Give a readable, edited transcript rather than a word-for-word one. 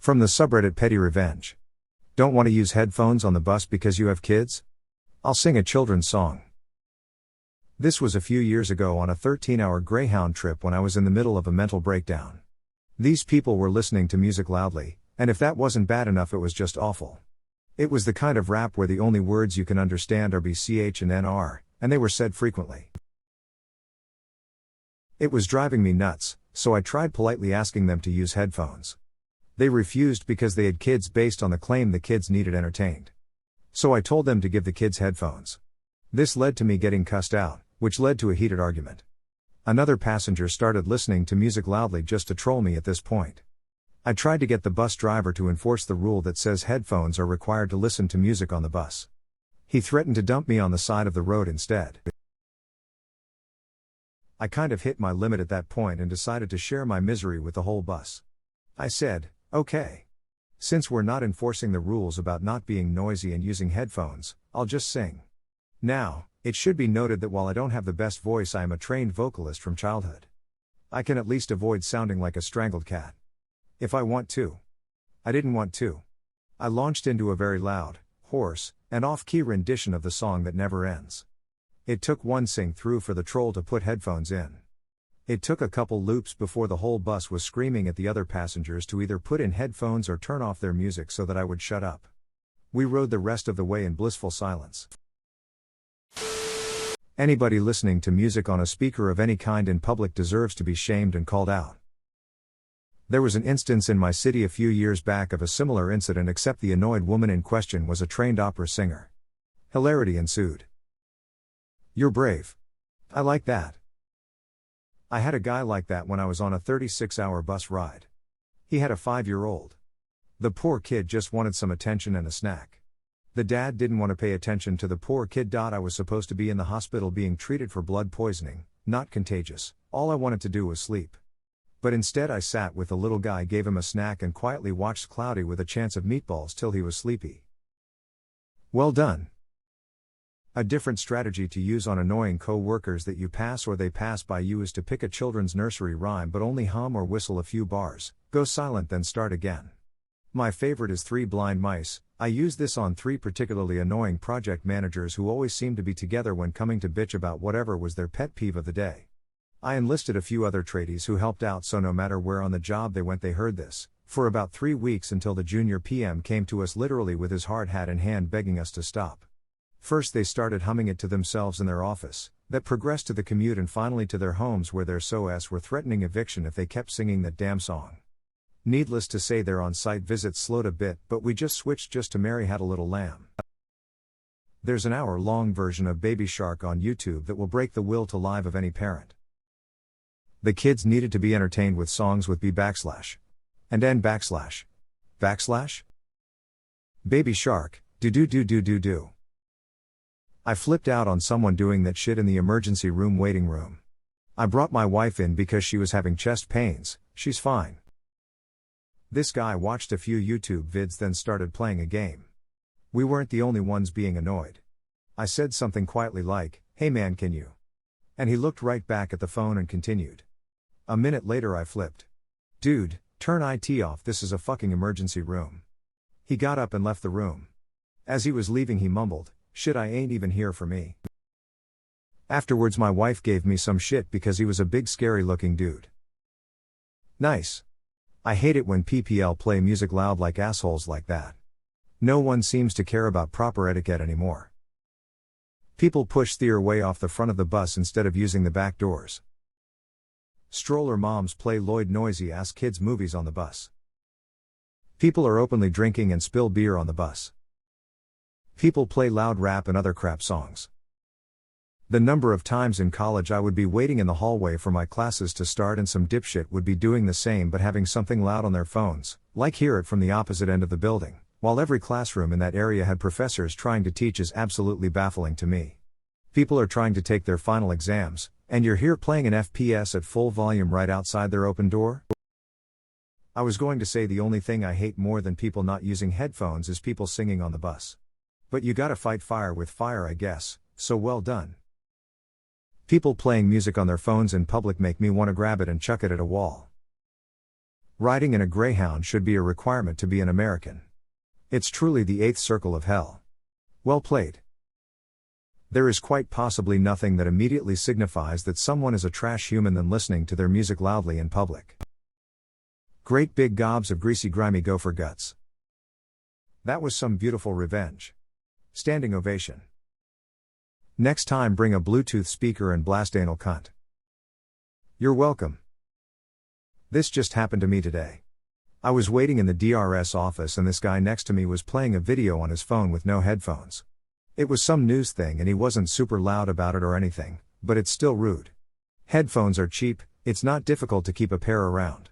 From the subreddit pettyrevenge. Don't want to use headphones on the bus because you have kids? I'll sing a children's song. This was a few years ago on a 13-hour Greyhound trip when I was in the middle of a mental breakdown. These people were listening to music loudly, and if that wasn't bad enough, it was just awful. It was the kind of rap where the only words you can understand are BCH and NR, and they were said frequently. It was driving me nuts, so I tried politely asking them to use headphones. They refused because they had kids based on the claim the kids needed entertained. So I told them to give the kids headphones. This led to me getting cussed out, which led to a heated argument. Another passenger started listening to music loudly just to troll me at this point. I tried to get the bus driver to enforce the rule that says headphones are required to listen to music on the bus. He threatened to dump me on the side of the road instead. I kind of hit my limit at that point and decided to share my misery with the whole bus. I said, "Okay. Since we're not enforcing the rules about not being noisy and using headphones, I'll just sing." Now, it should be noted that while I don't have the best voice, I am a trained vocalist from childhood. I can at least avoid sounding like a strangled cat. If I want to. I didn't want to. I launched into a very loud, hoarse, and off-key rendition of the song that never ends. It took one sing-through for the troll to put headphones in. It took a couple loops before the whole bus was screaming at the other passengers to either put in headphones or turn off their music so that I would shut up. We rode the rest of the way in blissful silence. Anybody listening to music on a speaker of any kind in public deserves to be shamed and called out. There was an instance in my city a few years back of a similar incident, except the annoyed woman in question was a trained opera singer. Hilarity ensued. You're brave. I like that. I had a guy like that when I was on a 36-hour bus ride. He had a 5-year-old. The poor kid just wanted some attention and a snack. The dad didn't want to pay attention to the poor kid. I was supposed to be in the hospital being treated for blood poisoning, not contagious. All I wanted to do was sleep. But instead I sat with the little guy, gave him a snack, and quietly watched Cloudy with a Chance of Meatballs till he was sleepy. Well done. A different strategy to use on annoying co-workers that you pass or they pass by you is to pick a children's nursery rhyme but only hum or whistle a few bars, go silent then start again. My favorite is Three Blind Mice. I use this on 3 particularly annoying project managers who always seem to be together when coming to bitch about whatever was their pet peeve of the day. I enlisted a few other tradies who helped out, so no matter where on the job they went they heard this, for about 3 weeks, until the junior PM came to us literally with his hard hat in hand begging us to stop. First they started humming it to themselves in their office, that progressed to the commute and finally to their homes where their SOS were threatening eviction if they kept singing that damn song. Needless to say their on-site visits slowed a bit, but we just switched just to Mary Had a Little Lamb. There's an hour-long version of Baby Shark on YouTube that will break the will to live of any parent. The kids needed to be entertained with songs with B backslash and N backslash Baby Shark, do. I flipped out on someone doing that shit in the emergency room waiting room. I brought my wife in because she was having chest pains. She's fine. This guy watched a few YouTube vids then started playing a game. We weren't the only ones being annoyed. I said something quietly like, "Hey man, can you?" And he looked right back at the phone and continued. A minute later I flipped. "Dude, turn IT off, this is a fucking emergency room." He got up and left the room. As he was leaving he mumbled, "Shit, I ain't even here for me." Afterwards my wife gave me some shit because he was a big scary looking dude. Nice. I hate it when PPL play music loud like assholes like that. No one seems to care about proper etiquette anymore. People push their way off the front of the bus instead of using the back doors. Stroller moms play Lloyd noisy ass kids movies on the bus. People are openly drinking and spill beer on the bus. People play loud rap and other crap songs. The number of times in college I would be waiting in the hallway for my classes to start and some dipshit would be doing the same but having something loud on their phones, like hear it from the opposite end of the building, while every classroom in that area had professors trying to teach is absolutely baffling to me. People are trying to take their final exams, and you're here playing an FPS at full volume right outside their open door? I was going to say the only thing I hate more than people not using headphones is people singing on the bus. But you gotta fight fire with fire, I guess, so well done. People playing music on their phones in public make me want to grab it and chuck it at a wall. Riding in a Greyhound should be a requirement to be an American. It's truly the eighth circle of hell. Well played. There is quite possibly nothing that immediately signifies that someone is a trash human than listening to their music loudly in public. Great big gobs of greasy grimy gopher guts. That was some beautiful revenge. Standing ovation. Next time bring a Bluetooth speaker and blast anal cunt. You're welcome. This just happened to me today. I was waiting in the DRS office and this guy next to me was playing a video on his phone with no headphones. It was some news thing and he wasn't super loud about it or anything, but it's still rude. Headphones are cheap, it's not difficult to keep a pair around.